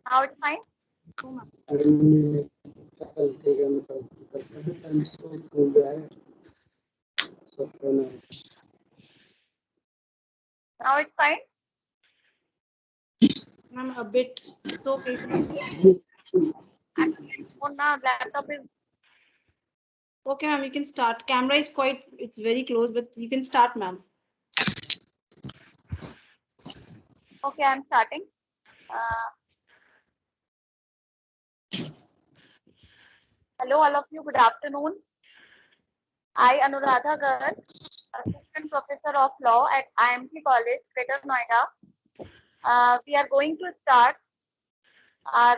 Now it's fine. Now it's fine. Ma'am, a bit. It's okay. Actually, phone now laptop is Okay, ma'am, you can start. Camera is quite, it's very close, but you can start, ma'am. okay. I'm starting. Uh, Hello, all of you. Good afternoon. I, Anuradha Garg, Assistant Professor of Law at IMT College, Greater Noida. We are going to start our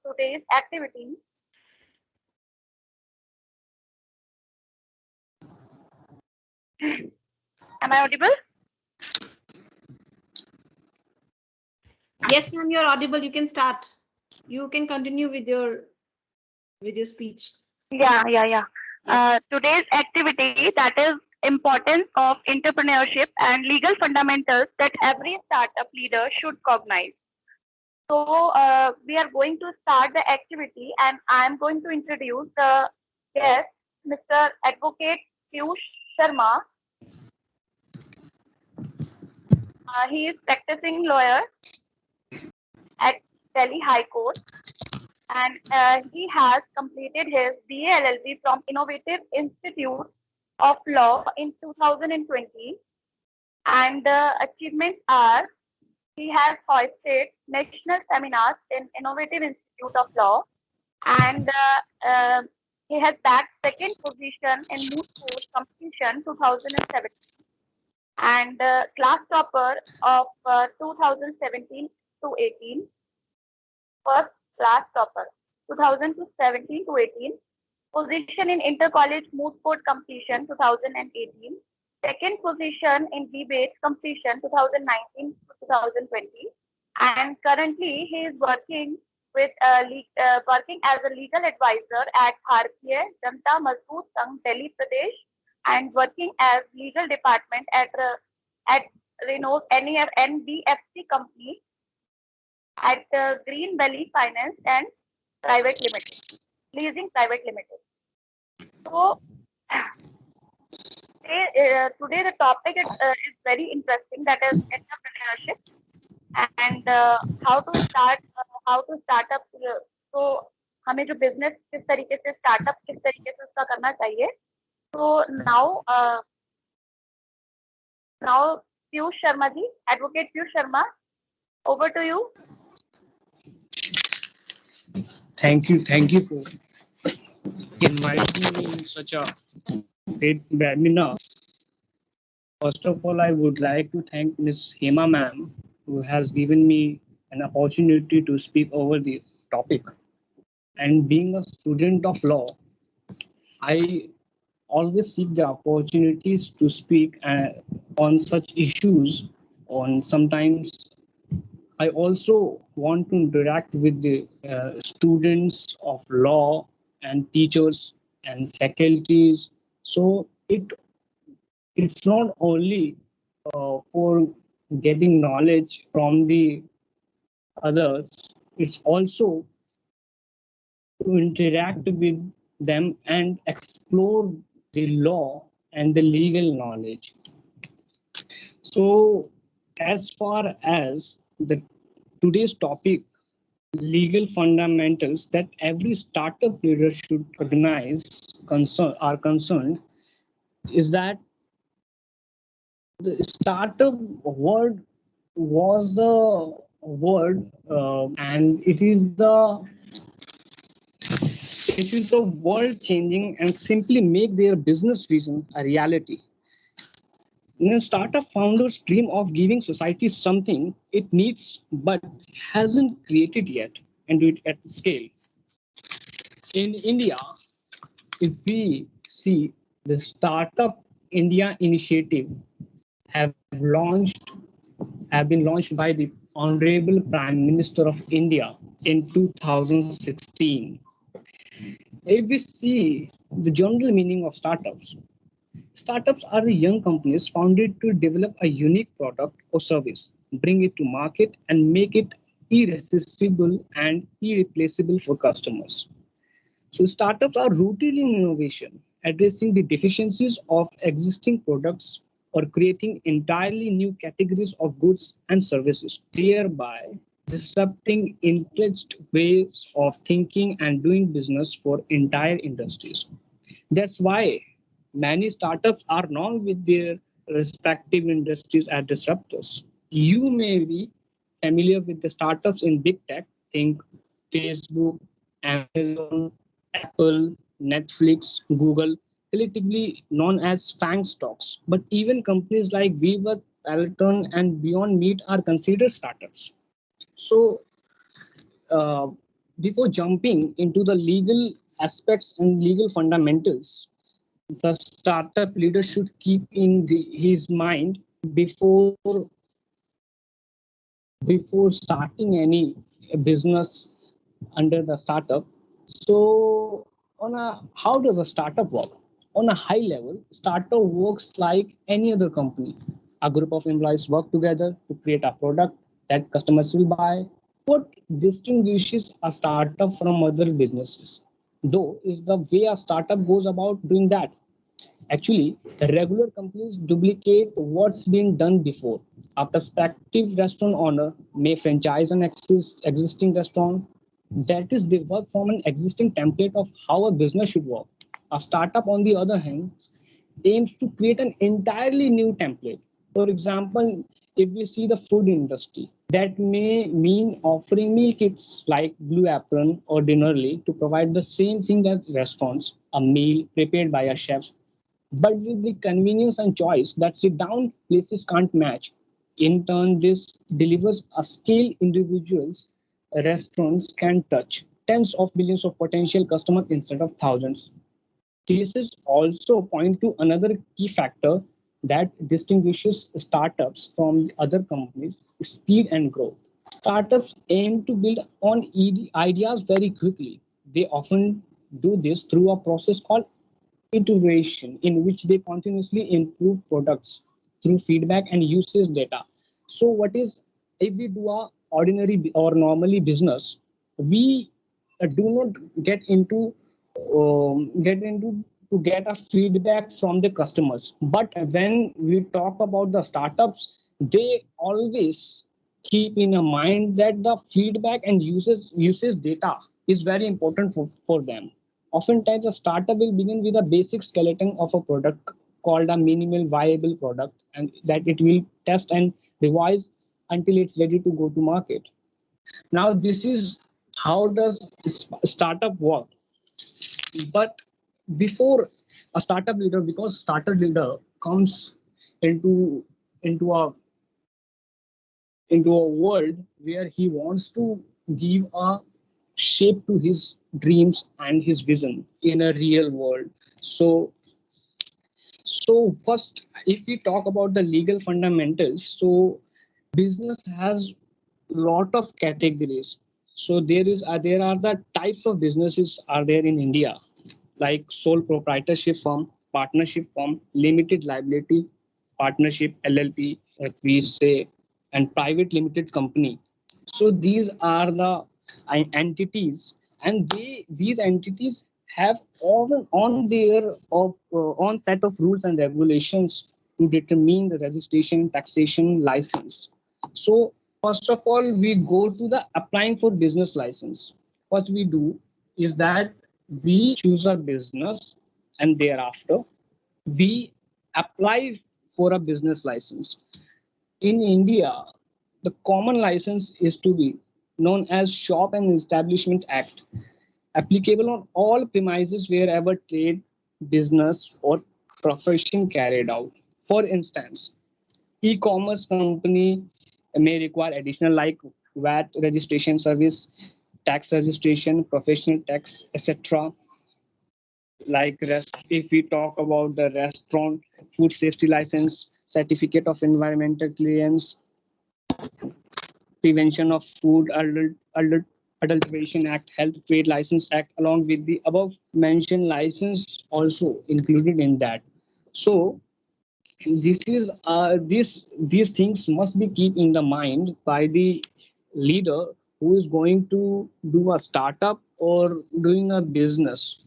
today's activity. Am I audible? Yes, ma'am, you're audible. You can start. You can continue with your speech. Yeah. Yes. Today's activity, that is importance of entrepreneurship and legal fundamentals that every startup leader should cognize. So we are going to start the activity, and I am going to introduce the guest, Mr. Advocate Piyush Sharma. He is practicing lawyer at Delhi High Court, and he has completed his BA LLB from Innovative Institute of Law in 2020. And the achievements are he has hosted national seminars in Innovative Institute of Law, and he has bagged second position in Moot Court Competition 2007 and class topper of 2017 to 18, first class topper 2017 to 18, position in inter-college moot court competition 2018, second position in debate competition 2019 to 2020, and currently he is working with working as a legal advisor at Bharatiya Janata Mazdoor Sangh, Delhi Pradesh, and working as legal department at Renault NBFC company at Green Valley Finance and Private Limited, Leasing Private Limited. So today the topic is very interesting, that is entrepreneurship and how to start up. तो हमें जो business किस तरीके से startup किस तरीके से उसका करना चाहिए. तो now Piyush Sharma ji, Advocate Piyush Sharma, over to you. Thank you for inviting me in such a great webinar. First of all, I would like to thank Ms. Hema ma'am, who has given me an opportunity to speak over the topic. And being a student of law, I always seek the opportunities to speak on such issues. On sometimes I also want to interact with the students of law and teachers and faculties. So it's not only for getting knowledge from the others, it's also to interact with them and explore the law and the legal knowledge. So as far as the today's topic, legal fundamentals that every startup leader should recognize are concerned, is that the startup word was the word and it is the world changing and simply make their business vision a reality. When a startup founders dream of giving society something it needs but hasn't created yet and do it at scale. In India, if we see the Startup India initiative have been launched by the Honorable Prime Minister of India in 2016. If we see the general meaning of startups, startups are the young companies founded to develop a unique product or service, bring it to market, and make it irresistible and irreplaceable for customers. So startups are rooted in innovation, addressing the deficiencies of existing products or creating entirely new categories of goods and services, thereby disrupting entrenched ways of thinking and doing business for entire industries. That's why many startups are known with their respective industries as disruptors. You may be familiar with the startups in big tech, think Facebook, Amazon, Apple, Netflix, Google, collectively known as FANG stocks. But even companies like Weaver, Peloton, and Beyond Meat are considered startups. So, uh, before jumping into the legal aspects and legal fundamentals, the startup leader should keep in his mind before before starting any business under the startup. So on a how does a startup work? On a high level, startup works like any other company. A group of employees work together to create a product that customers will buy. What distinguishes a startup from other businesses, though, is the way a startup goes about doing that. Actually, regular companies duplicate what's been done before. A prospective restaurant owner may franchise an existing restaurant. That is, they work from an existing template of how a business should work. A startup, on the other hand, aims to create an entirely new template. For example, if we see the food industry, that may mean offering meal kits like Blue Apron or Dinnerly to provide the same thing as restaurants, a meal prepared by a chef but with the convenience and choice that sit down places can't match. In turn, this delivers a scale individuals restaurants can touch tens of billions of potential customers instead of thousands. Cases also point to another key factor that distinguishes startups from the other companies: speed and growth. Startups aim to build on ideas very quickly. They often do this through a process called iteration, in which they continuously improve products through feedback and usage data. So what is, if we do a ordinary or normally business, we do not get into to get a feedback from the customers. But when we talk about the startups, they always keep in a mind that the feedback and usage data is very important for them. Oftentimes, a startup will begin with a basic skeleton of a product called a minimal viable product, and that it will test and revise until it's ready to go to market. Now, this is how does startup work. But before a startup leader, because startup leader comes into into a into a world where he wants to give a shape to his dreams and his vision in a real world. So first, if we talk about the legal fundamentals, so business has lot of categories. So there are the types of businesses are there in India, like sole proprietorship firm, partnership firm, limited liability partnership (LLP), like we say, and private limited company. So these are the entities, and these entities have all on their own set of rules and regulations to determine the registration, taxation, license. So first of all, we go to the applying for business license. What we do is that we choose a business, and thereafter we apply for a business license. In India, the common license is to be known as Shop and Establishment Act, applicable on all premises wherever trade, business, or profession carried out. For instance, e-commerce company may require additional like VAT registration service, tax registration, professional tax, etc. If we talk about the restaurant, food safety license, certificate of environmental clearance, Prevention of Food Adulteration Act, Health Trade License Act, along with the above mentioned license also included in that. So these things must be keep in the mind by the leader who is going to do a startup or doing a business.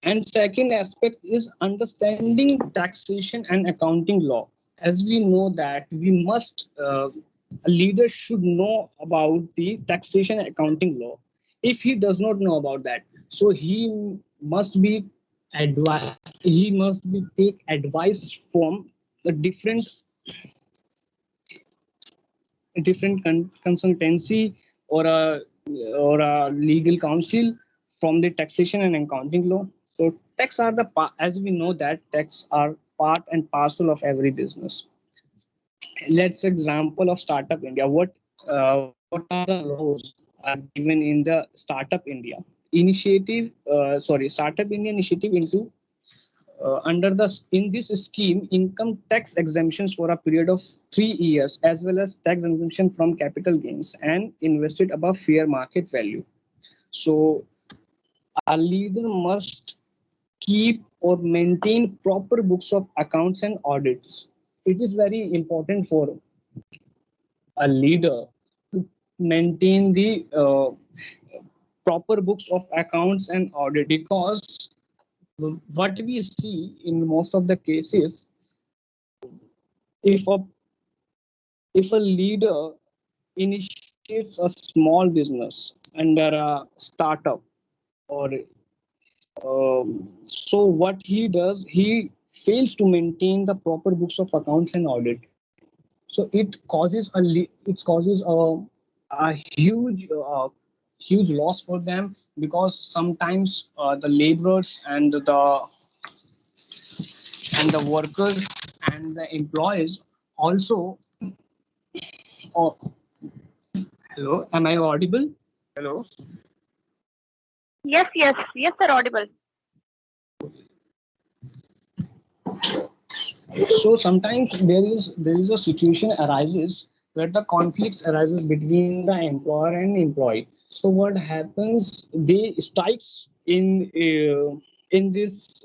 And second aspect is understanding taxation and accounting law. As we know that we must, a leader should know about the taxation and accounting law. If he does not know about that, so he must be he must be take advice from a different consultancy or a legal counsel from the taxation and accounting law. So tax are as we know that tax are part and parcel of every business. Let's example of Startup India. What are the laws are given in the Startup India initiative? Startup India initiative into under the in this scheme, income tax exemptions for a period of 3 years, as well as tax exemption from capital gains and invested above fair market value. So a leader must keep or maintain proper books of accounts and audits. It is very important for a leader to maintain the proper books of accounts and audit, because what we see in most of the cases, if a if a leader initiates a small business under a startup or so what he does, he fails to maintain the proper books of accounts and audit. So it causes a huge loss for them, because sometimes the laborers and the workers and the employees also. Oh, hello, am I audible? Hello. Yes, sir, audible. So sometimes there is a situation arises where the conflicts arises between the employer and employee. So what happens? They strikes in this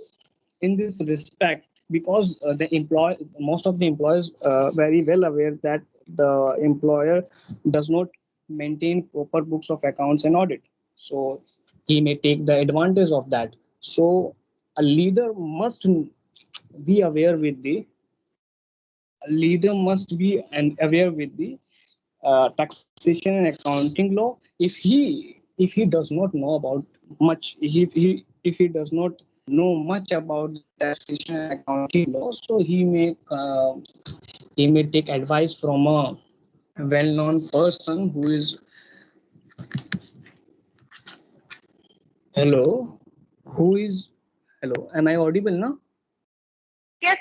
respect, because the employee most of the employees very well aware that the employer does not maintain proper books of accounts and audit. So he may take the advantage of that. So a leader must be aware with the leader must be and aware with the taxation and accounting law. If he does not know about much, if he does not know much about taxation and accounting law, so he may take advice from a well-known person who is hello who is hello, am I audible now?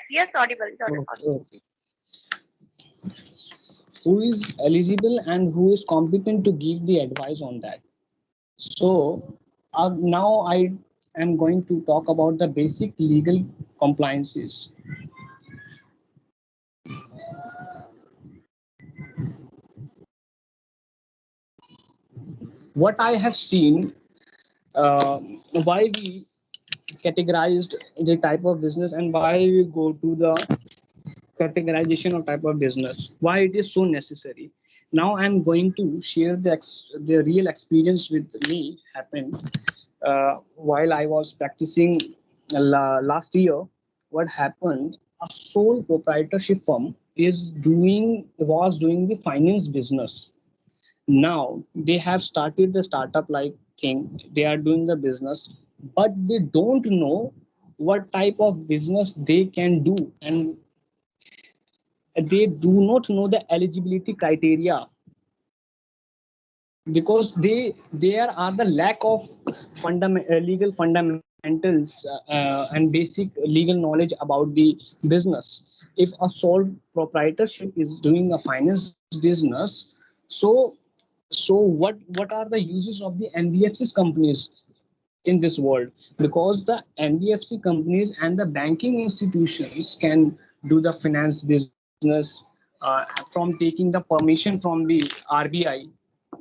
Yes, audible. Okay. Who is eligible and who is competent to give the advice on that. So now I am going to talk about the basic legal compliances. What I have seen, why we categorized the type of business and why we go to the categorization of type of business, why it is so necessary. Now I'm going to share the real experience with me happened while I was practicing last year. What happened? A sole proprietorship firm was doing the finance business. Now they have started the startup like thing. They are doing the business, but they don't know what type of business they can do, and they do not know the eligibility criteria, because there are the lack of legal fundamentals and basic legal knowledge about the business. If a sole proprietorship is doing a finance business, so what are the uses of the NBFCs companies in this world? Because the NBFC companies and the banking institutions can do the finance business from taking the permission from the RBI.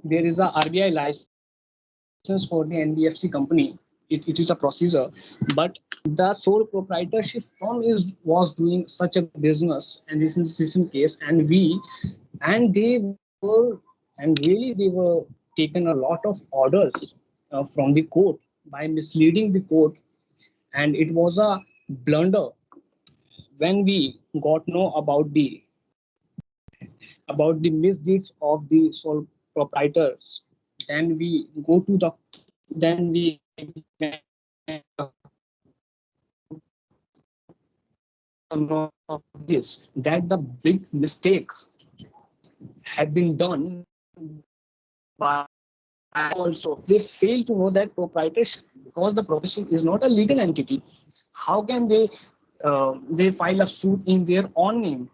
There is a RBI license for the NBFC company. It is a procedure, but the sole proprietorship firm was doing such a business, and this is the case, and they were, and really they were taken a lot of orders from the court by misleading the court, and it was a blunder. When we got know about the misdeeds of the sole proprietors, then we go to the then we know this, that the big mistake had been done by also. They fail to know that proprietorship, because the profession is not a legal entity, how can they file a suit in their own name?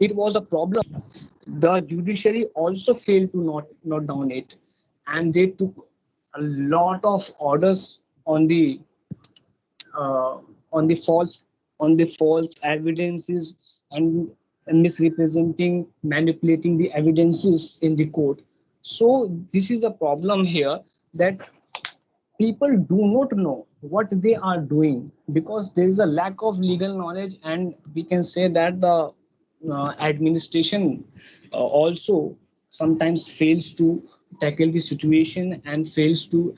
It was a problem. The judiciary also failed to note down it, and they took a lot of orders on the uh, on the false evidences, and misrepresenting, manipulating the evidences in the court. So this is a problem here, that people do not know what they are doing, because there is a lack of legal knowledge, and we can say that the administration also sometimes fails to tackle the situation and fails to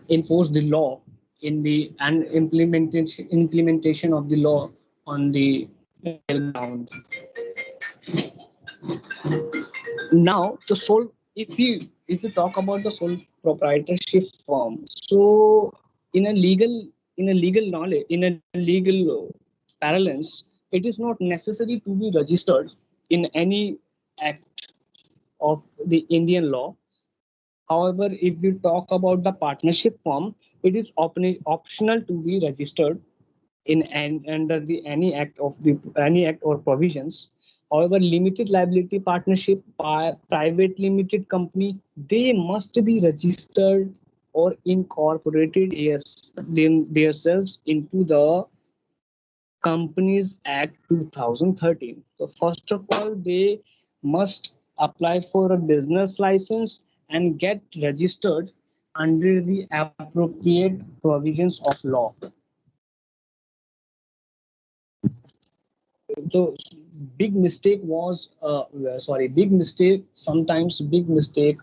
enforce the law in the and implementation of the law on the ground. Now the sole, if you talk about the sole proprietorship firm, so in a legal knowledge, in a legal parlance, it is not necessary to be registered in any act of the Indian law. However, if we talk about the partnership form, it is optional to be registered in under the any act or provisions. However, limited liability partnership, private limited company, they must be registered or incorporated themselves into the Companies Act 2013. So first of all, they must apply for a business license and get registered under the appropriate provisions of law. So big mistake was big mistake, sometimes big mistake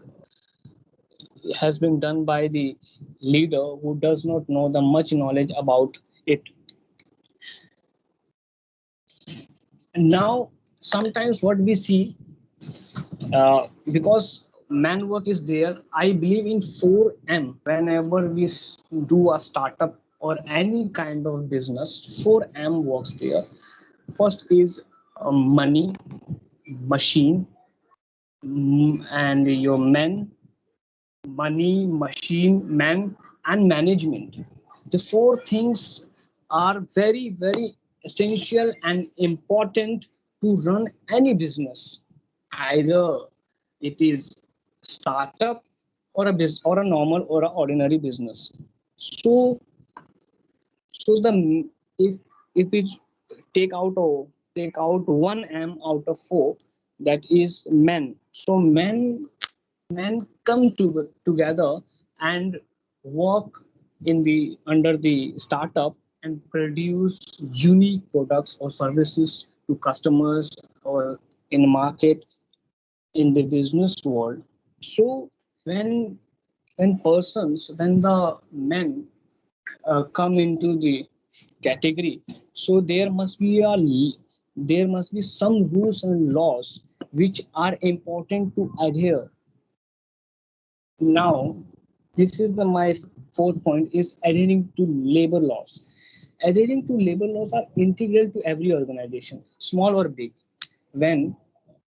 has been done by the leader who does not know the much knowledge about it. And now sometimes what we see, because man work is there, I believe in 4M. Whenever we do a startup or any kind of business, 4M works there. First is money, machine, and your men, money, machine, man, and management. The four things are very, very essential and important to run any business. Either it is startup or a business or a normal or an ordinary business. So, so the if we take out one M out of four, that is men. So men come together and work in the under the startup and produce unique products or services to customers or in the market, in the business world. So when the men come into the category, so there must be some rules and laws which are important to adhere. Now, this is my fourth point, is adhering to labor laws. Adhering to labor laws are integral to every organization, small or big. When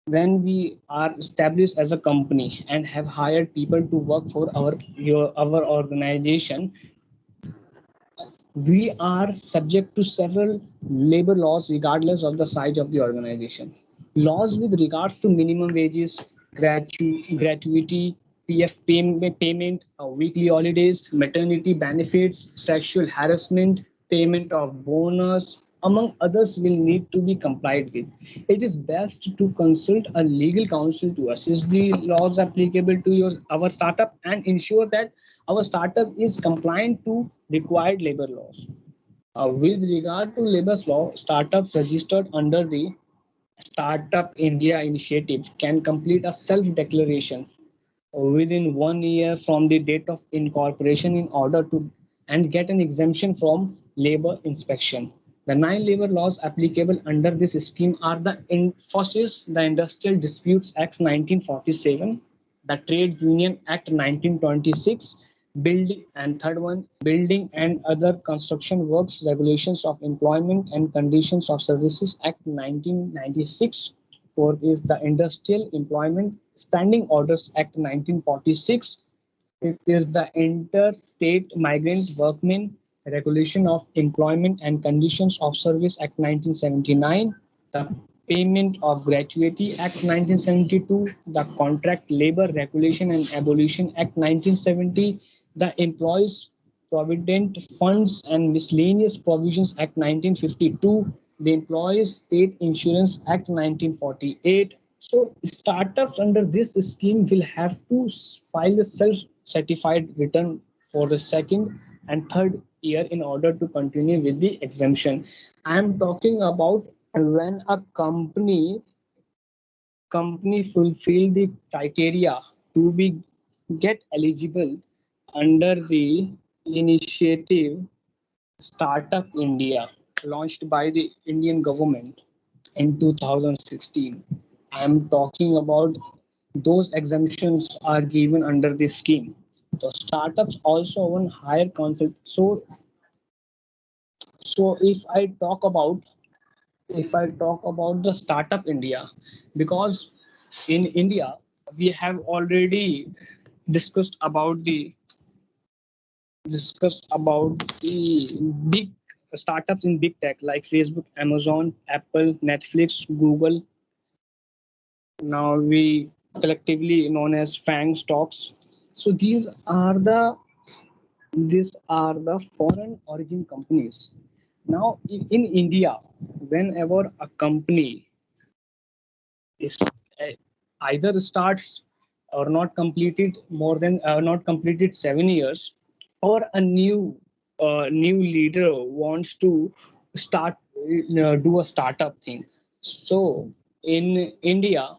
we are established as a company and have hired people to work for our organization, we are subject to several labor laws regardless of the size of the organization. Laws with regards to minimum wages, gratuity, payment, weekly holidays, maternity benefits, sexual harassment, payment of bonus, among others, will need to be complied with. It is best to consult a legal counsel to assess the laws applicable to our startup and ensure that our startup is compliant to required labor laws. With regard to labor law, startups registered under the Startup India initiative can complete a self-declaration within 1 year from the date of incorporation in order to and get an exemption from labor inspection. The 9 labor laws applicable under this scheme are first is the Industrial Disputes Act 1947, the Trade Union Act 1926, building and third one Building and Other Construction Works Regulations of Employment and Conditions of Services Act 1996. Fourth is the Industrial Employment Standing Orders Act 1946. Fifth is the Interstate Migrant Workmen Regulation of Employment and Conditions of Service Act 1979. The Payment of Gratuity Act 1972, the Contract Labor Regulation and Abolition Act 1970, the Employees Provident Funds and Miscellaneous Provisions Act 1952, the Employees State Insurance Act 1948. So startups under this scheme will have to file a self-certified return for the second and third year in order to continue with the exemption. I am talking about when a company fulfill the criteria to be get eligible under the initiative Startup India launched by the Indian government in 2016. I am talking about those exemptions are given under this scheme. The startups also own higher concept. So if I talk about the Startup India, because in India we have already discussed about the big startups in big tech like Facebook, Amazon, Apple, Netflix, Google. Now we collectively known as FANG stocks. So these are the foreign origin companies. Now in India, whenever a company is either starts or not completed 7 years, or a new leader wants to start do a startup thing. So in India,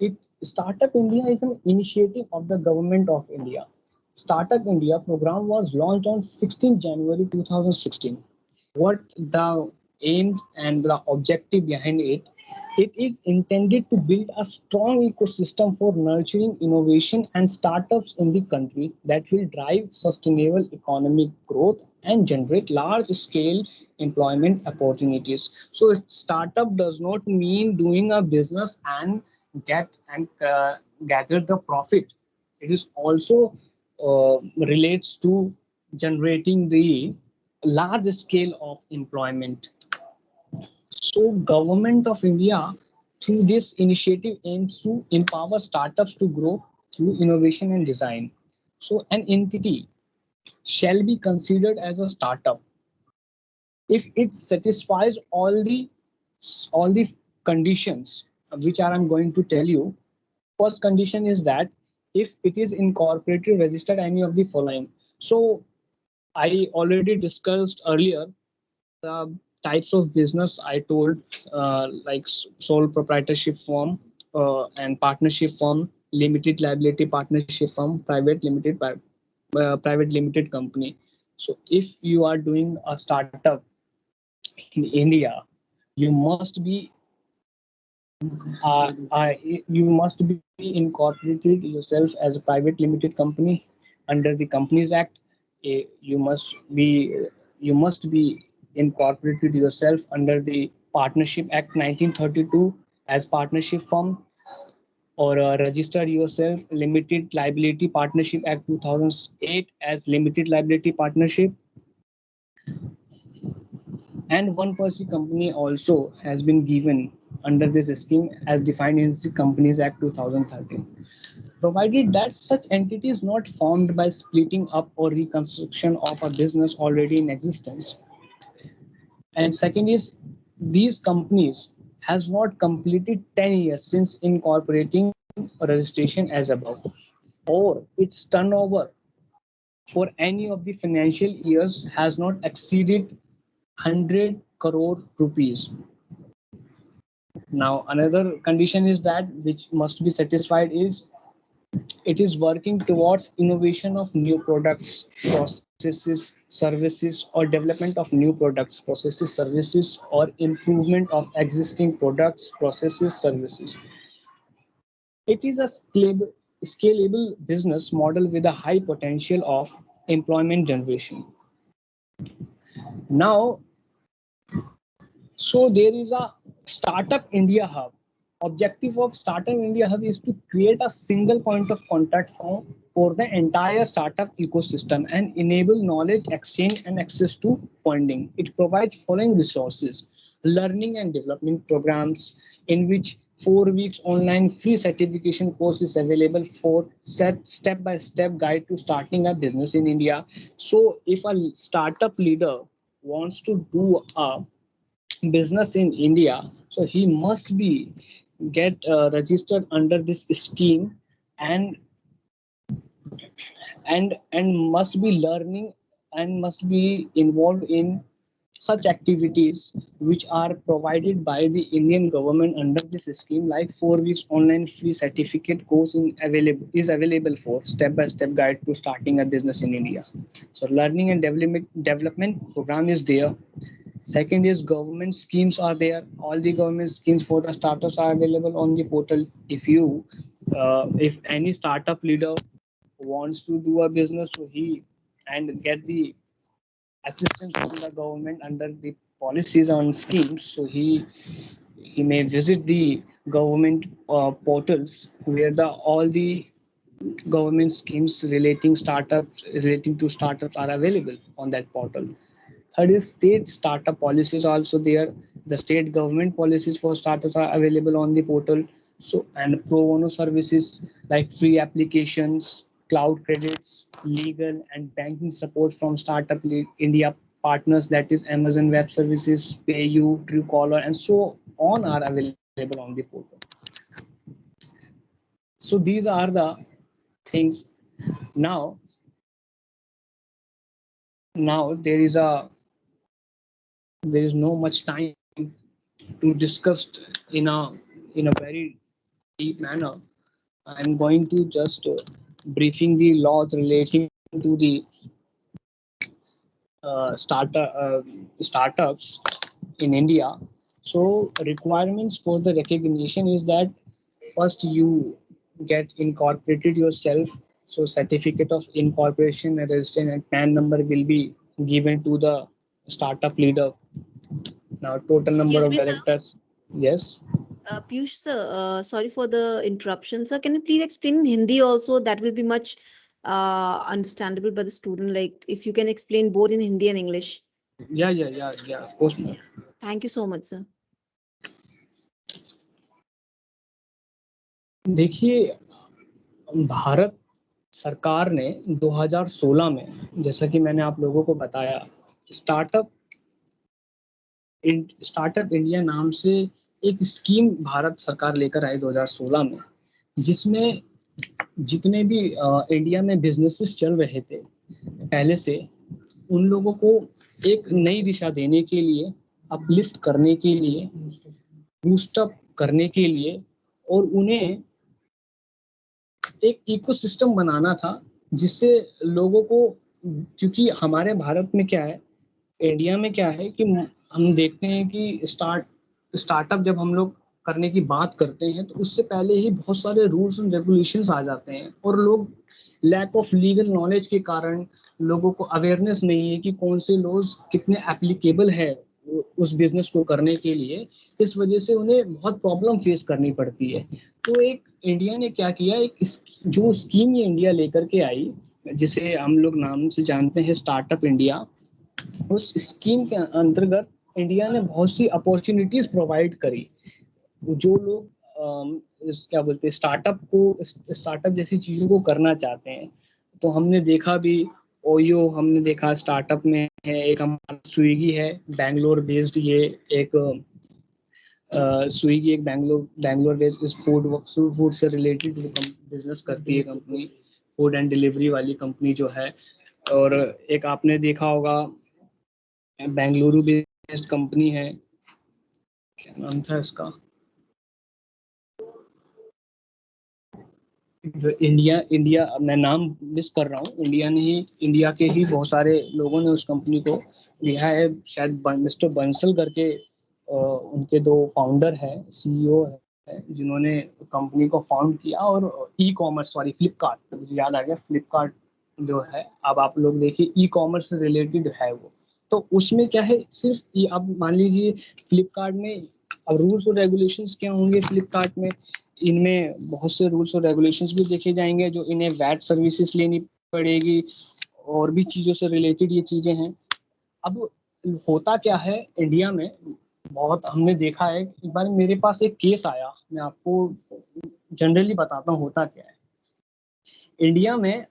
it Startup India is an initiative of the government of India. Startup India program was launched on 16 January 2016. What the aim and the objective behind it? It is intended to build a strong ecosystem for nurturing innovation and startups in the country that will drive sustainable economic growth and generate large scale employment opportunities. So startup does not mean doing a business and gather the profit. It is also relates to generating the large scale of employment. So government of India through this initiative aims to empower startups to grow through innovation and design. So an entity shall be considered as a startup if it satisfies all the conditions which I'm going to tell you. First condition is that if it is incorporated, registered any of the following. So I already discussed earlier the types of business I told, like sole proprietorship firm and partnership firm, limited liability partnership firm, private limited company. So if you are doing a startup in India, you must be incorporated yourself as a private limited company under the Companies Act. You must be incorporated yourself under the Partnership Act 1932 as partnership firm, or register yourself Limited Liability Partnership Act 2008 as limited liability partnership. And one person company also has been given under this scheme as defined in the Companies Act 2013, provided that such entity is not formed by splitting up or reconstruction of a business already in existence. And second is, these companies has not completed 10 years since incorporating registration as above, or its turnover for any of the financial years has not exceeded 100 crore rupees. Now, another condition is that which must be satisfied is it is working towards innovation of new products, processes, services, or development of new products, processes, services, or improvement of existing products, processes, services. It is a scalable business model with a high potential of employment generation. Now, so there is a Startup India Hub. Objective of Startup India Hub is to create a single point of contact for the entire startup ecosystem and enable knowledge exchange and access to funding. It provides following resources: learning and development programs, in which 4 weeks online free certification course is available for step-by-step guide to starting a business in India. So if a startup leader wants to do a business in India, so he must be get registered under this scheme, and must be learning and must be involved in such activities which are provided by the Indian government under this scheme, like 4 weeks online free certificate course is available for step-by-step guide to starting a business in India. So learning and development program is there. Second is government schemes are there. All the government schemes for the startups are available on the portal. If any startup leader wants to do a business, so he and get the assistance from the government under the policies on schemes, so he may visit the government portals where the all the government schemes relating to startups are available on that portal. Third is state startup policies also there. The state government policies for startups are available on the portal. So, and pro bono services like free applications, cloud credits, legal and banking support from Startup India partners, that is Amazon Web Services, PayU, Truecaller, and so on are available on the portal. So these are the things. Now there is no much time to discuss in a very deep manner. I'm going to just briefing the laws relating to the startups in India. So requirements for the recognition is that first you get incorporated yourself. So certificate of incorporation, registration, and PAN number will be given to the startup leader. Now total number Excuse of me, sir. directors. Yes. Piyush sir, sorry for the interruption, sir. Can you please explain in Hindi also? That will be much understandable by the student. Like if you can explain both in Hindi and English. Yeah. Of course. Yeah. Thank you so much, sir. देखिए, भारत सरकार ने 2016 में, जैसा कि मैंने आप लोगों को बताया, स्टार्टअप इंडिया नाम से एक स्कीम भारत सरकार लेकर आई 2016 में, जिसमें जितने भी इंडिया में बिजनेसेस चल रहे थे पहले से, उन लोगों को एक नई दिशा देने के लिए, अपलिफ्ट करने के लिए, बूस्टअप करने के लिए, और उन्हें एक इकोसिस्टम बनाना था जिससे लोगों को, क्योंकि हमारे भारत में क्या है, इंडिया में क्या है कि हम देखते हैं कि स्टार्टअप जब हम लोग करने की बात करते हैं तो उससे पहले ही बहुत सारे रूल्स एंड रेगुलेशंस आ जाते हैं, और लोग लैक ऑफ लीगल नॉलेज के कारण लोगों को अवेयरनेस नहीं है कि कौन से लॉज कितने एप्लीकेबल है उस बिजनेस को करने के लिए। इस वजह से उन्हें बहुत प्रॉब्लम फेस करनी पड़ती है। तो एक इंडिया ने क्या किया, एक जो स्कीम ये इंडिया लेकर के आई, जिसे हम लोग नाम से जानते हैं स्टार्टअप इंडिया, उस स्कीम के अंतर्गत इंडिया ने बहुत सी अपॉर्चुनिटीज प्रोवाइड करी। जो लोग क्या बोलते हैं, स्टार्टअप जैसी चीजों को करना चाहते हैं, तो हमने देखा भी, ओयो हमने देखा स्टार्टअप में है, एक हमारा स्विगी है बैंगलोर बेस्ड, ये एक स्विगी एक बैंगलोर बेस्ड फूड से रिलेटेड बिजनेस करती है कंपनी, फूड एंड डिलीवरी वाली कंपनी जो है। और एक आपने देखा होगा बेंगलुरु बेस्ड कंपनी है, क्या नाम था इसका, जो इंडिया मैं नाम मिस कर रहा हूँ, इंडिया के ही बहुत सारे लोगों ने उस कंपनी को लिया है, शायद मिस्टर बंसल करके उनके दो फाउंडर है, सीईओ है, जिन्होंने कंपनी को फाउंड किया। और ई कॉमर्स, सॉरी फ्लिपकार्ट, मुझे याद आ गया, फ्लिपकार्ट जो है, अब आप लोग देखिए ई कॉमर्स से रिलेटेड है वो। तो उसमें क्या है, सिर्फ ये अब मान लीजिए फ्लिपकार्ट में अब रूल्स और रेगुलेशंस क्या होंगे फ्लिपकार्ट में, इनमें बहुत से रूल्स और रेगुलेशंस भी देखे जाएंगे, जो इन्हें वैट सर्विसेज लेनी पड़ेगी और भी चीज़ों से रिलेटेड ये चीज़ें हैं। अब होता क्या है इंडिया में, बहुत हमने देखा है, एक बार मेरे पास एक केस आया, मैं आपको जनरली बताता हूँ होता क्या है इंडिया में,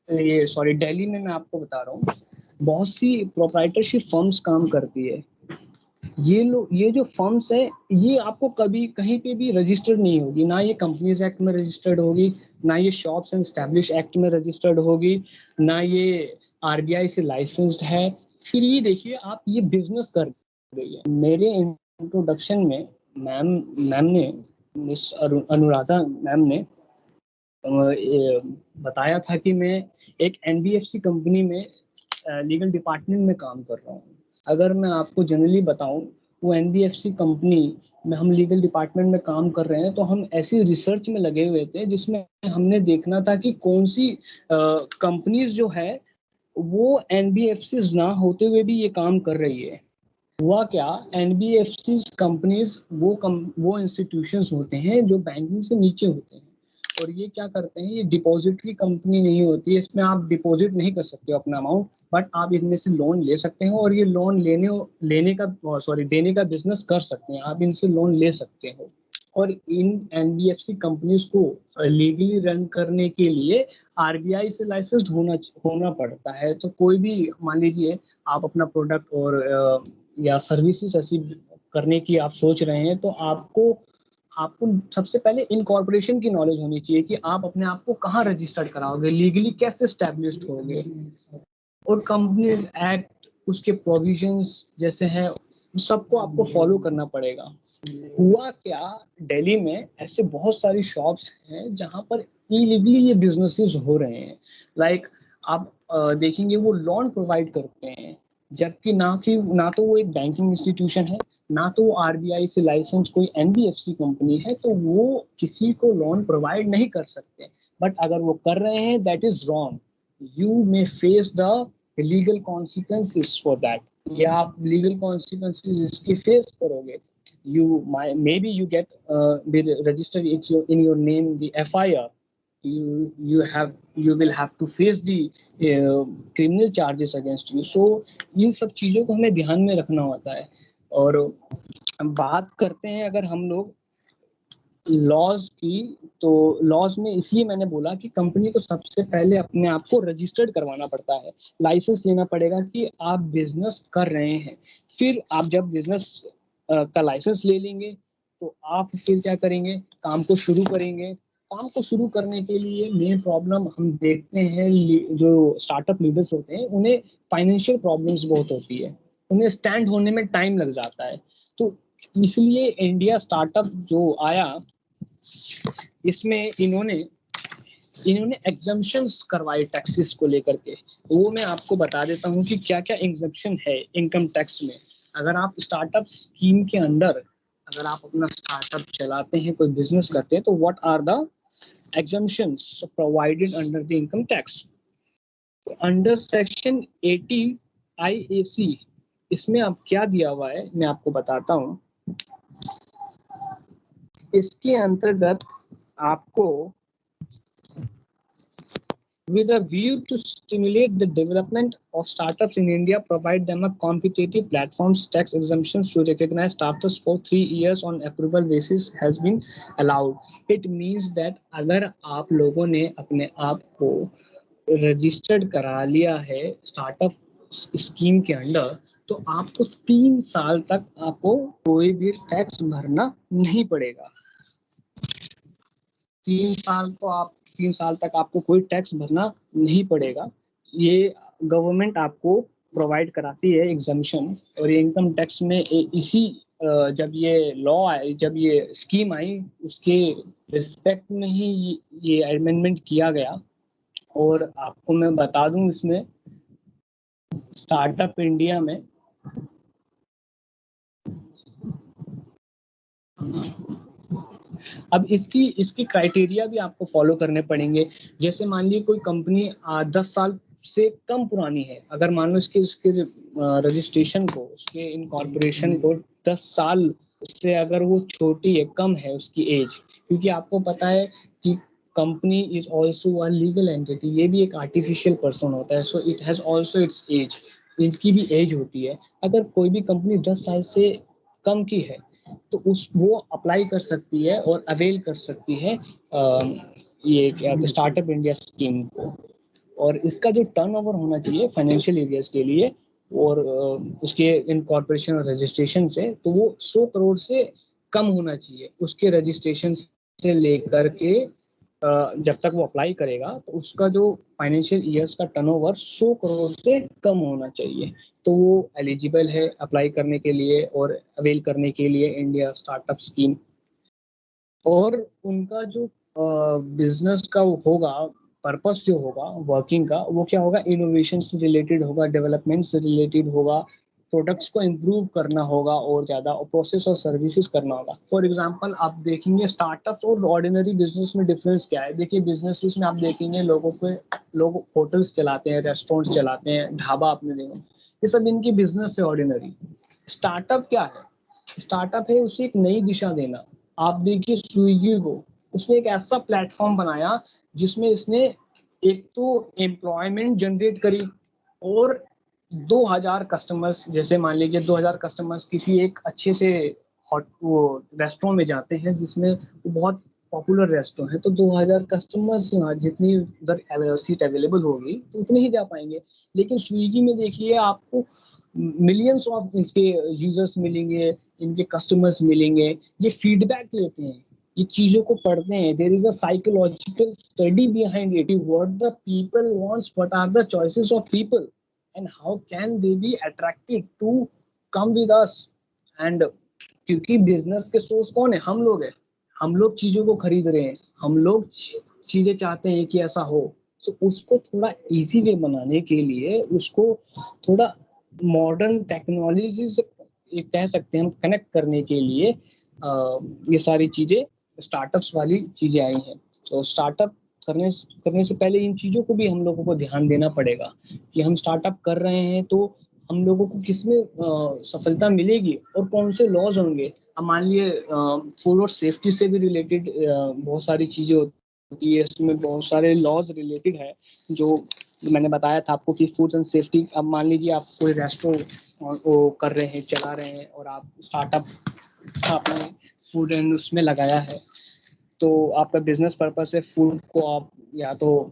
ये सॉरी दिल्ली में मैं आपको बता रहा हूँ, बहुत सी प्रोप्राइटरशिप फर्म्स काम करती है। ये जो फर्म्स है, ये आपको कभी कहीं पे भी रजिस्टर्ड नहीं होगी, ना ये कंपनीज एक्ट में रजिस्टर्ड होगी, ना ये शॉप्स एंड एस्टैब्लिश एक्ट में रजिस्टर्ड होगी, ना ये आरबीआई से लाइसेंस्ड है। फिर ये देखिए आप ये बिजनेस कर रही है। मेरे इंट्रोडक्शन में मैम ने, मिस अनुराधा मैम ने बताया था कि मैं एक एनबीएफसी कंपनी में लीगल डिपार्टमेंट में काम कर रहा हूँ। अगर मैं आपको जनरली बताऊं, वो एनबीएफसी कंपनी में हम लीगल डिपार्टमेंट में काम कर रहे हैं, तो हम ऐसी रिसर्च में लगे हुए थे जिसमें हमने देखना था कि कौन सी कंपनीज जो है वो एनबीएफसी ना होते हुए भी ये काम कर रही है। हुआ क्या, एनबीएफसी कंपनीज वो इंस्टीट्यूशंस होते हैं जो बैंकिंग से नीचे होते हैं, और ये क्या करते हैं, ये डिपॉजिटरी कंपनी नहीं होती है, इसमें आप डिपॉजिट नहीं कर सकते हो अपना अमाउंट, बट आप इनमें से लोन ले सकते हो, और ये लोन देने का बिजनेस कर सकते हैं, आप इनसे लोन ले सकते हो। और इन एनबीएफसी कंपनीज को लीगली रन करने के लिए आरबीआई से लाइसेंस्ड होना पड़ता है। तो कोई भी मान लीजिए आप अपना प्रोडक्ट और या सर्विसेज ऐसी करने की आप सोच रहे हैं, तो आपको आपको सबसे पहले इनकॉर्पोरेशन की नॉलेज होनी चाहिए कि आप अपने आप को कहाँ रजिस्टर्ड कराओगे, लीगली कैसे स्टैब्लिश्ड होगे, और कंपनीज एक्ट उसके प्रोविजंस जैसे हैं सबको आपको फॉलो करना पड़ेगा। हुआ क्या, दिल्ली में ऐसे बहुत सारी शॉप्स हैं जहां पर इलीगली ये बिजनेसेस हो रहे हैं। लाइक आप देखेंगे वो लोन प्रोवाइड करते हैं, जबकि ना तो वो एक बैंकिंग इंस्टीट्यूशन है, ना तो वो आरबीआई से लाइसेंस कोई एनबीएफसी कंपनी है, तो वो किसी को लोन प्रोवाइड नहीं कर सकते। बट अगर वो कर रहे हैं, that is wrong, you may face the legal consequences for that, या आप लीगल कॉन्सिक्वेंसेस इसके फेस करोगे। Maybe you get register it in your name the FIR, you will have to face the criminal charges against you. So इन सब चीजों को हमें ध्यान में रखना होता है। और बात करते हैं अगर हम लोग लॉज की, तो लॉज में इसलिए मैंने बोला कि कंपनी को सबसे पहले अपने आप को रजिस्टर्ड करवाना पड़ता है, लाइसेंस लेना पड़ेगा कि आप बिजनेस कर रहे हैं। फिर आप जब बिजनेस का लाइसेंस ले लेंगे, तो आप फिर क्या करेंगे, काम को शुरू करेंगे। काम को शुरू करने के लिए मेन प्रॉब्लम हम देखते हैं, जो स्टार्टअप लीडर्स होते हैं उन्हें फाइनेंशियल प्रॉब्लम्स बहुत होती है, उन्हें स्टैंड होने में टाइम लग जाता है। तो इसलिए इंडिया स्टार्टअप जो आया, इसमें इन्होंने एग्जम्पशंस करवाए टैक्सेस को लेकर के। वो मैं आपको बता देता हूँ कि क्या क्या एग्जम्पशन है इनकम टैक्स में। अगर आप स्टार्टअप स्कीम के अंदर अगर आप अपना स्टार्टअप चलाते हैं, कोई बिजनेस करते हैं, तो what are the exemptions provided under the income tax. Under section 80 IAC, इसमें अब क्या दिया हुआ है मैं आपको बताता हूँ। इसके अंतर्गत आपको with a view to stimulate the development of startups in India, provide them a competitive platforms, tax exemptions to recognize startups for 3 years on approval basis has been allowed. It means that अगर आप लोगों ने अपने आप को registered करा लिया है स्टार्टअप स्कीम के अंडर, तो आपको 3 साल तक आपको कोई भी टैक्स भरना नहीं पड़ेगा। 3 साल तक आपको कोई टैक्स भरना नहीं पड़ेगा। ये गवर्नमेंट आपको प्रोवाइड कराती है एग्जामिशन, और ये इनकम टैक्स में इसी जब ये लॉ आई, जब ये स्कीम आई, उसके रिस्पेक्ट में ही ये अमेंडमेंट किया गया। और आपको मैं बता दूं, इसमें स्टार्टअप इंडिया में अब इसकी क्राइटेरिया भी आपको फॉलो करने पड़ेंगे। जैसे मान लीजिए कोई कंपनी 10 साल से कम पुरानी है, अगर मान लो इसके रजिस्ट्रेशन को, उसके इनकॉर्पोरेशन को 10 साल से अगर वो छोटी है, कम है उसकी एज, क्योंकि आपको पता है कि company is also a legal entity, ये भी एक आर्टिफिशियल पर्सन होता है, so it has also its age, इनकी भी एज होती है। अगर कोई भी कंपनी 10 साल से कम की है तो वो अप्लाई कर सकती है और अवेल कर सकती है ये क्या स्टार्टअप इंडिया स्कीम को। और इसका जो टर्नओवर होना चाहिए फाइनेंशियल एरियाज के लिए, और उसके इनकॉर्पोरेशन और रजिस्ट्रेशन से, तो वो 100 करोड़ से कम होना चाहिए। उसके रजिस्ट्रेशन से लेकर के जब तक वो अप्लाई करेगा, तो उसका जो फाइनेंशियल ईयर्स का टर्नओवर 100 करोड़ से कम होना चाहिए, तो वो एलिजिबल है अप्लाई करने के लिए और अवेल करने के लिए इंडिया स्टार्टअप स्कीम। और उनका जो बिजनेस का होगा, पर्पस जो होगा वर्किंग का, वो क्या होगा, इनोवेशन से रिलेटेड होगा, डेवलपमेंट से रिलेटेड होगा, प्रोडक्ट्स को इम्प्रूव करना होगा और ज़्यादा, और प्रोसेस और सर्विसेज करना होगा। फॉर एग्जांपल आप देखेंगे स्टार्टअप्स और ऑर्डिनरी बिजनेस में डिफरेंस क्या है। देखिए बिजनेसेस में आप देखेंगे लोग होटल्स चलाते हैं, रेस्टोरेंट्स चलाते हैं, ढाबा आपने देखा, ये सब इनकी बिजनेस है ऑर्डिनरी। स्टार्टअप क्या है? स्टार्टअप है उसे एक नई दिशा देना। आप देखिए स्विगी को, उसने एक ऐसा प्लेटफॉर्म बनाया जिसमें इसने एक तो एम्प्लॉयमेंट जनरेट करी, और 2000 कस्टमर्स, जैसे मान लीजिए 2000 कस्टमर्स किसी एक अच्छे से वो रेस्टोरेंट में जाते हैं जिसमें वो बहुत पॉपुलर रेस्टोरेंट है, तो 2000 कस्टमर्स जितनी उधर सीट अवेलेबल होगी तो उतने ही जा पाएंगे। लेकिन स्विगी में देखिए आपको मिलियंस ऑफ इसके यूजर्स मिलेंगे, इनके कस्टमर्स मिलेंगे, ये फीडबैक लेते हैं, ये चीजों को पढ़ते हैं। There is a psychological study behind it, what the people wants, what are the choices of people, and how can they be attracted to come with us. And क्योंकि बिजनेस के सोर्स कौन है? हम लोग हैं, हम लोग चीजों को खरीद रहे हैं, हम लोग चीजें चाहते हैं कि ऐसा हो। तो उसको थोड़ा इजी वे बनाने के लिए, उसको थोड़ा मॉडर्न टेक्नोलॉजी से कह सकते हैं हम कनेक्ट करने के लिए ये सारी चीजें, स्टार्टअप्स वाली चीजें आई हैं। तो स्टार्टअप करने से पहले इन चीजों को भी हम लोगों को ध्यान देना पड़ेगा कि हम स्टार्टअप कर रहे हैं तो हम लोगों को किसमें सफलता मिलेगी और कौन से लॉज होंगे। अब मान लिए फूड और सेफ्टी से भी रिलेटेड बहुत सारी चीजें होती है, इसमें बहुत सारे लॉज रिलेटेड है जो मैंने बताया था आपको कि फूड एंड सेफ्टी। अब मान लीजिए आप कोई रेस्टोरेंट वो कर रहे हैं, चला रहे हैं, और आप स्टार्टअप आपने फूड एंड उसमें लगाया है, तो आपका बिजनेस पर्पस है फूड को आप या तो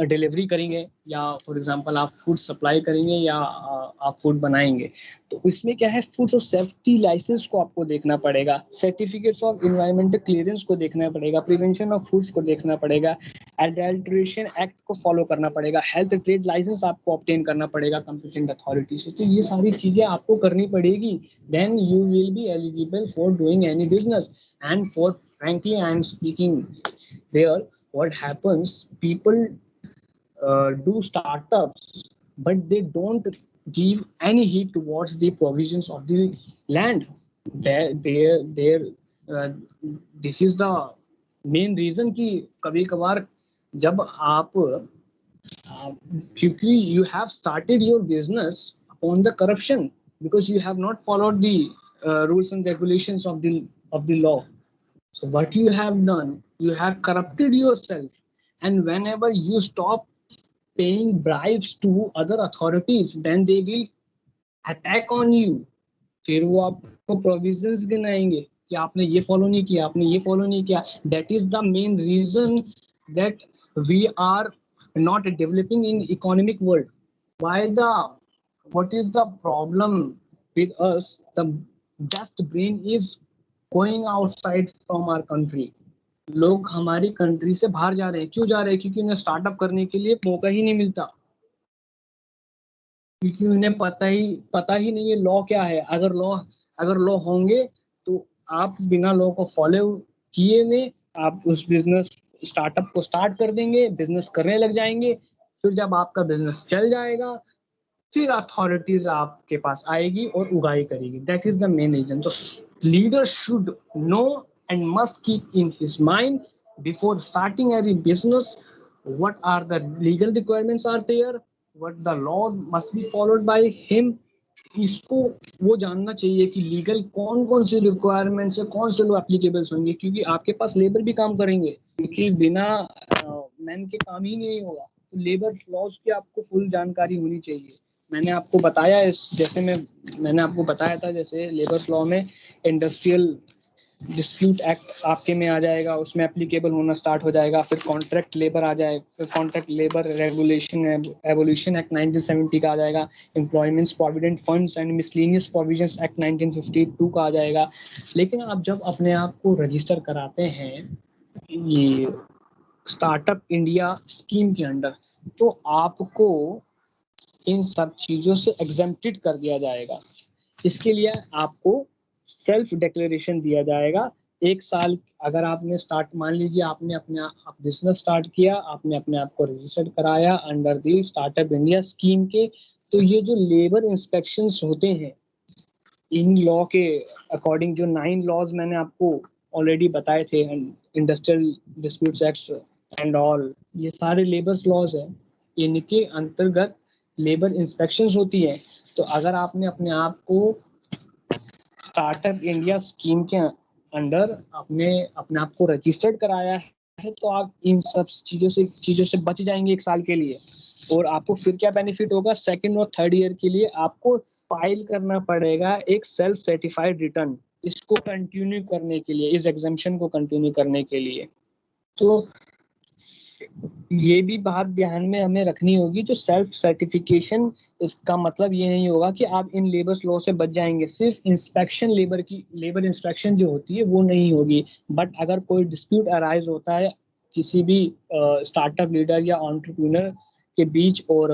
डिलीवरी करेंगे, या फॉर एग्जांपल आप फूड सप्लाई करेंगे, या आप फूड बनाएंगे। तो इसमें क्या है, फूड और सेफ्टी लाइसेंस को आपको देखना पड़ेगा, सर्टिफिकेट्स ऑफ एनवायरमेंटल क्लियरेंस को देखना पड़ेगा, प्रिवेंशन ऑफ फूड्स को देखना पड़ेगा, एडल्ट्रेशन एक्ट को फॉलो करना पड़ेगा, हेल्थ ट्रेड लाइसेंस आपको ऑब्टेन करना पड़ेगा कंपिटेंट अथॉरिटी से। तो ये सारी चीजें आपको करनी पड़ेगी, then you will be eligible for doing any business. And for frankly I am speaking there, what happens, people do startups but they don't give any heed towards the provisions of the land. There this is the main reason कि कभी कभार जब आप क्योंकि you have started your business upon the corruption because you have not followed the rules and regulations of the law. So what you have done, you have corrupted yourself, and whenever you stop paying bribes to other authorities, then they will attack on you. फिर वो आपको provisions गिनाएंगे कि आपने ये follow नहीं किया, आपने ये फॉलो नहीं किया। That is the main reason that we are not developing in economic world. Why what is the problem with us? The best brain is going outside from our country. लोग हमारी country से बाहर जा रहे हैं। क्यों जा रहे हैं? क्योंकि उन्हें स्टार्टअप करने के लिए मौका ही नहीं मिलता। क्योंकि उन्हें पता ही नहीं है लॉ क्या है। अगर लॉ होंगे तो आप बिना लॉ को फॉलो किए हुए आप उस बिजनेस स्टार्टअप को स्टार्ट कर देंगे, बिजनेस करने लग जाएंगे। फिर जब आपका बिजनेस चल जाएगा फिर अथॉरिटीज आपके पास आएगी और उगाही करेगी। That is the main reason. तो leader should know and must keep in his mind before starting any business what are the legal requirements are there, what the law must be followed by him। इसको वो जानना चाहिए कि legal कौन कौन से requirements है, कौन से लॉ एप्लीकेबल्स होंगे, क्योंकि आपके पास लेबर भी काम करेंगे, क्योंकि बिना मैन के काम ही नहीं होगा। तो लेबर लॉज की आपको फुल जानकारी होनी चाहिए। मैंने आपको बताया मैंने आपको बताया था जैसे लेबर लॉ में इंडस्ट्रियल डिस्प्यूट एक्ट आपके में आ जाएगा, उसमें एप्लीकेबल होना स्टार्ट हो जाएगा। फिर कॉन्ट्रैक्ट लेबर आ जाए, फिर contract labour regulation evolution act 1970 का आ जाएगा। Employments provident funds and miscellaneous provisions act 1952 का आ जाएगा। लेकिन आप जब अपने आप को रजिस्टर कराते हैं ये स्टार्टअप इंडिया स्कीम के अंडर, तो आपको इन सब चीजों से एग्जेम्प्टेड कर दिया जाएगा। इसके लिए आपको सेल्फ डिक्लेरेशन दिया जाएगा। एक साल अगर आपने मान लीजिए आपने अपने आप बिजनेस स्टार्ट किया, आपने अपने आप को रजिस्टर्ड कराया under the startup India scheme के, तो ये जो लेबर इंस्पेक्शंस होते हैं इन लॉ के अकॉर्डिंग, जो 9 लॉज मैंने आपको ऑलरेडी बताए थे, industrial disputes act and all, ये सारे लेबर लॉज हैं। इनके अंतर्गत लेबर इंस्पेक्शंस होती है। तो अगर आपने अपने आप को स्टार्टअप इंडिया स्कीम के अंडर अपने आप को रजिस्टर्ड कराया है, तो आप इन सब चीजों से बच जाएंगे 1 साल के लिए। और आपको फिर क्या बेनिफिट होगा, सेकंड और थर्ड ईयर के लिए आपको फाइल करना पड़ेगा एक सेल्फ सर्टिफाइड रिटर्न, इसको कंटिन्यू करने के लिए, इस एग्जाम्पशन को कंटिन्यू करने के लिए। तो ये भी बात ध्यान में हमें रखनी होगी, जो सेल्फ सर्टिफिकेशन, इसका मतलब ये नहीं होगा कि आप इन लेबर लॉ से बच जाएंगे। सिर्फ इंस्पेक्शन लेबर इंस्पेक्शन जो होती है वो नहीं होगी, बट अगर कोई डिस्प्यूट अराइज होता है किसी भी स्टार्टअप लीडर या एंटरप्रेन्योर के बीच और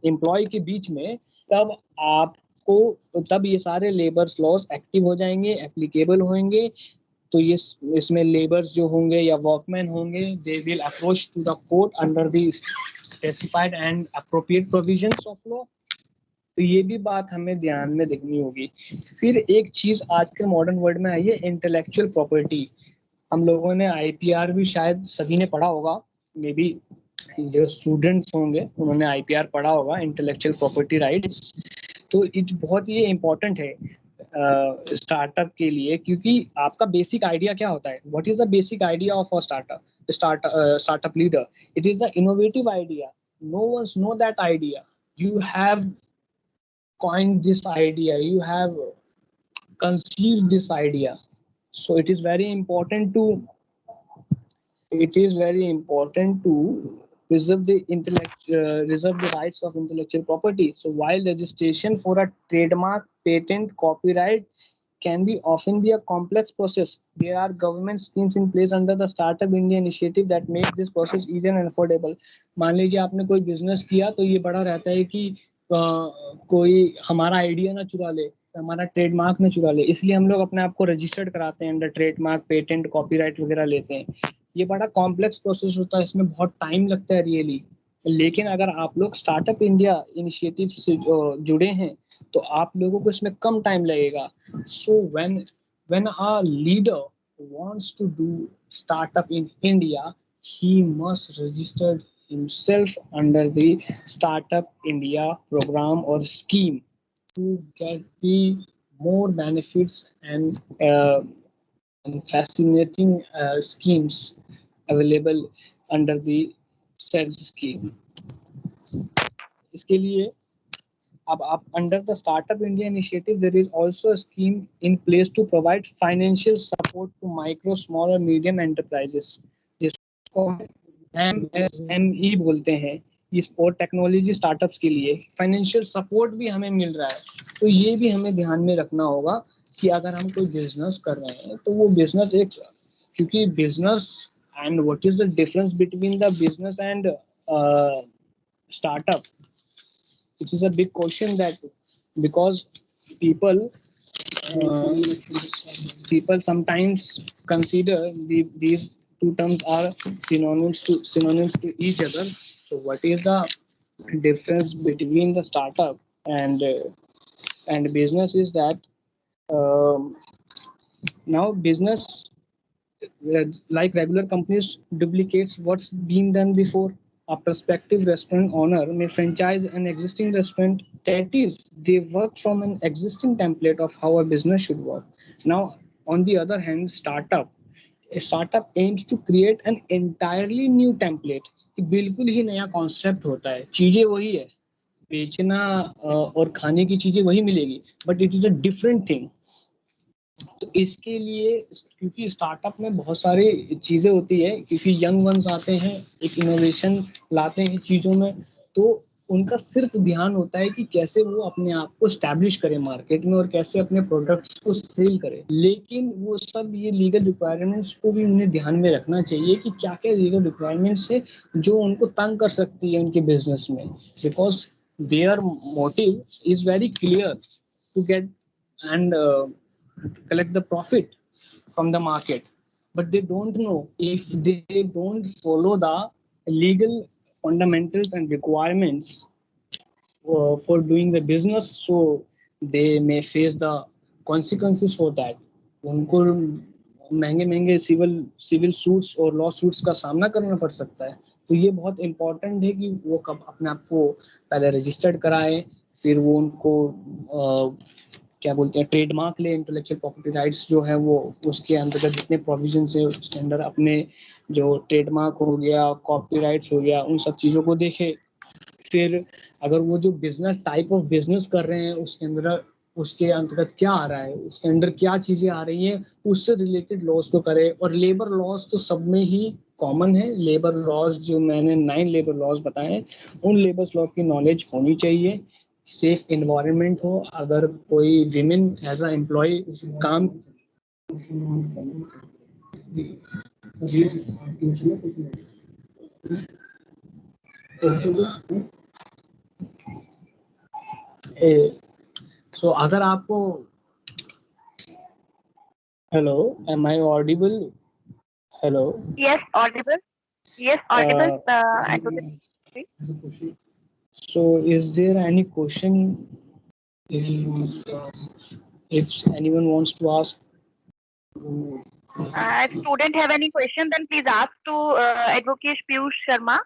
एम्प्लॉय के बीच में, तब ये सारे लेबर लॉज एक्टिव हो जाएंगे, एप्लीकेबल होंगे। तो ये इसमें लेबर्स जो होंगे या वर्कमैन होंगे, they will approach to the court under the specified and appropriate provisions of law. तो ये भी बात हमें ध्यान में देखनी होगी। फिर एक चीज आज के मॉडर्न वर्ल्ड में आई है, इंटेलेक्चुअल प्रॉपर्टी। हम लोगों ने आईपीआर भी शायद सभी ने पढ़ा होगा, मे बी जो स्टूडेंट्स होंगे उन्होंने आईपीआर पढ़ा होगा, इंटेलेक्चुअल प्रॉपर्टी राइट्स। तो ये बहुत ही इम्पोर्टेंट है स्टार्टअप के लिए, क्योंकि आपका बेसिक आइडिया क्या होता है, what is the basic idea of a startup leader, it is the innovative idea. No once know that idea, you have coined this idea, you have conceived this idea. So it is very important to reserve the rights of intellectual property. So while registration for a trademark, patent, copyright can be often be a complex process, there are government schemes in place under the Startup India initiative that make this process easy and affordable. मान लीजिए आपने कोई business किया, तो ये बड़ा रहता है कि कोई हमारा आइडिया ना चुरा ले, हमारा ट्रेडमार्क ना चुरा ले, इसलिए हम लोग अपने आप को रजिस्टर्ड कराते हैं अंडर ट्रेडमार्क, पेटेंट, कॉपीराइट वगैरह लेते हैं। ये बड़ा कॉम्प्लेक्स प्रोसेस होता है, इसमें बहुत टाइम लगता है रियली। लेकिन अगर आप लोग स्टार्टअप इंडिया इनिशिएटिव से जुड़े हैं तो आप लोगों को इसमें कम टाइम लगेगा। So when a leader wants to do startup in India, he must register himself under the Startup India program or scheme to get the more benefits and fascinating schemes available under the sales scheme. इसके लिए अब आप under the startup India initiative there is also a scheme in place to provide financial support to micro, small और medium enterprises, जिसको MSME बोलते हैं। ये sport technology startups के लिए फाइनेंशियल सपोर्ट भी हमें मिल रहा है। तो ये भी हमें ध्यान में रखना होगा कि अगर हम कोई बिजनेस कर रहे हैं तो वो बिजनेस एक, क्योंकि business and what is the difference between the business and startup? it is a big question that because people people sometimes consider these two terms are synonyms to each other. So what is the difference between the startup and business is that um, now business like regular companies duplicates what's been done before. A prospective restaurant owner may franchise an existing restaurant, that is they work from an existing template of how a business should work. Now on the other hand, a startup aims to create an entirely new template. कि बिल्कुल ही नया concept होता है, चीजें वही है, बेचना और खाने की चीजें वही मिलेगी, but it is a different thing. तो इसके लिए क्योंकि स्टार्टअप में बहुत सारी चीजें होती है, क्योंकि यंग वंस आते हैं, एक इनोवेशन लाते हैं चीजों में, तो उनका सिर्फ ध्यान होता है कि कैसे वो अपने आप को स्टैब्लिश करें मार्केट में और कैसे अपने प्रोडक्ट्स को सेल करें. लेकिन वो सब ये लीगल रिक्वायरमेंट्स को भी उन्हें ध्यान में रखना चाहिए कि क्या क्या लीगल रिक्वायरमेंट्स है जो उनको तंग कर सकती है उनके बिजनेस में, because their motive is very clear to get and collect the profit from the market, but they don't know if they don't follow the legal fundamentals and requirements for doing the business, so they may face the consequences for that. उनको महंगे महंगे civil suits और law suits का सामना करना पड़ सकता है. तो ये बहुत इम्पोर्टेंट है कि वो कब अपने आप को पहले रजिस्टर्ड कराए, फिर वो उनको क्या बोलते हैं ट्रेडमार्क ले, इंटेलेक्चुअल प्रॉपर्टी राइट्स जो है वो उसके अंतर्गत जितने प्रोविजन है उसके अंदर अपने जो ट्रेडमार्क हो गया, कॉपीराइट्स हो गया, उन सब चीज़ों को देखे. फिर अगर वो जो बिजनेस टाइप ऑफ बिजनेस कर रहे हैं उसके अंदर उसके अंतर्गत क्या आ रहा है, उसके अंदर क्या चीज़ें आ रही हैं, उससे रिलेटेड लॉज को करे. और लेबर लॉज तो सब में ही कॉमन है. लेबर लॉज जो मैंने 9 लेबर लॉज बताए हैं, उन लेबर लॉ की नॉलेज होनी चाहिए. सेफ इन्वायरमेंट हो, अगर कोई विमेन एज अ एम्प्लॉय काम सो अगर आपको hello, am I audible? Hello, Yes, audible. Yes, audible. Advocate. so is there any question if anyone wants to ask? If student have any question, then please ask to Advocate Piyush Sharma.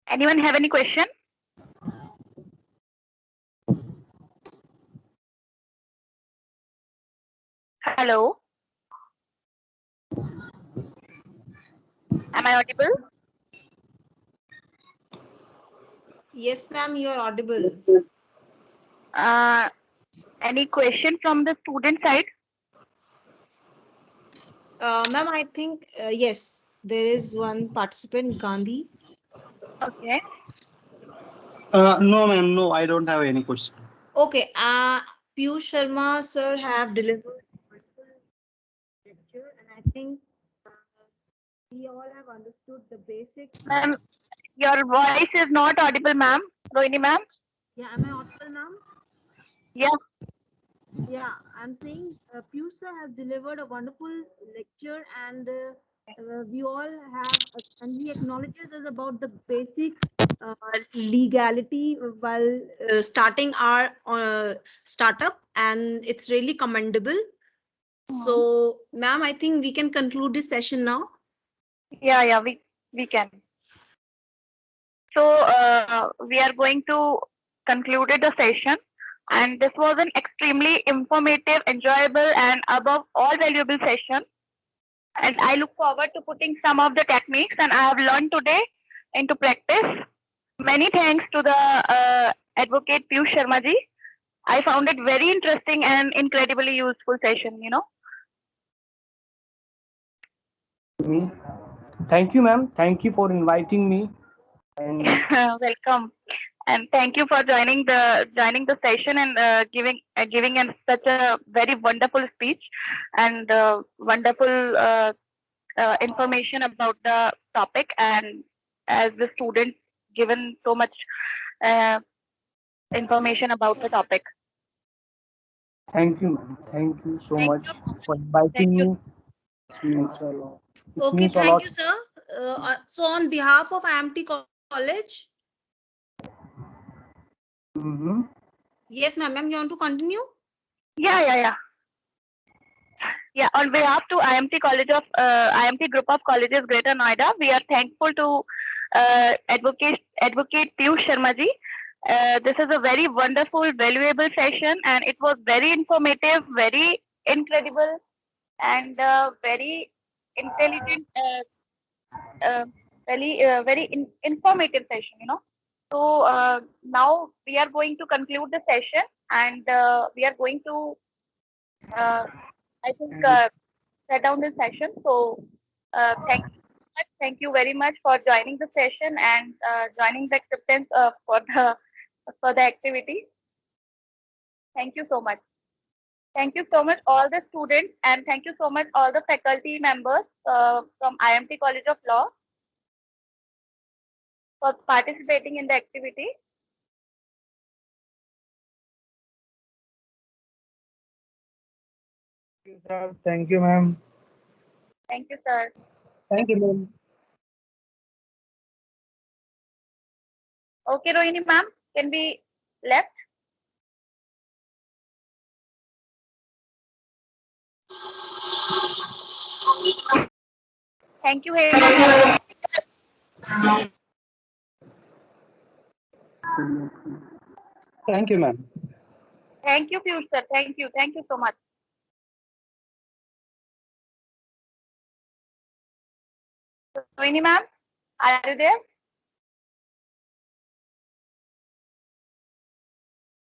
Anyone have any question? Hello. Am I audible? Yes, ma'am, you are audible. Any question from the student side? Ma'am, I think yes, there is one participant, Gandhi. Okay. No, ma'am. No, I don't have any question. Okay, Piyush Sharma sir have delivered multiple lecture, and I think we all have understood the basics. Ma'am, your voice is not audible, ma'am. Rohini, ma'am. Yeah, am I audible, ma'am? Yeah. Yeah, I'm saying Piyush sir has delivered a wonderful lecture, and we all have, and he acknowledges us about the basic Legality while starting our startup, and it's really commendable. So, ma'am, I think we can conclude this session now. Yeah, we can. So we are going to conclude the session, and this was an extremely informative, enjoyable, and above all valuable session. And I look forward to putting some of the techniques and I have learned today into practice. Many thanks to the Advocate Piyush Sharma ji. I found it very interesting and incredibly useful session, you know. Thank you, ma'am. Thank you for inviting me. And Welcome, and thank you for joining the session and giving such a very wonderful speech and wonderful information about the topic, and as the students given so much information about the topic. Thank you, ma'am. Thank you so Thank much you. for inviting Thank you. me. It means a lot. It Okay, means a thank lot. you, sir. So on behalf of IMT College, Mm-hmm. yes, ma'am, you want to continue? Yeah. On behalf to IMT Group of Colleges Greater Noida, we are thankful to Advocate Piyush Sharma ji. This is a very wonderful, valuable session, and it was very informative, very incredible, and very intelligent, very informative session. So now we are going to conclude the session, and we are going to, I think, shut down this session. So thank you very much for joining the session and joining the acceptance for the activity. Thank you so much. Thank you so much all the students, and thank you so much all the faculty members from IMT College of Law for participating in the activity. Thank you, ma'am. Thank you, sir. Thank you, ma'am. Okay, Rohini ma'am, can we left? Thank you, Hema. Thank you, ma'am. Thank you, Piyush sir. Thank you. Thank you so much. Rohini ma'am, are you there?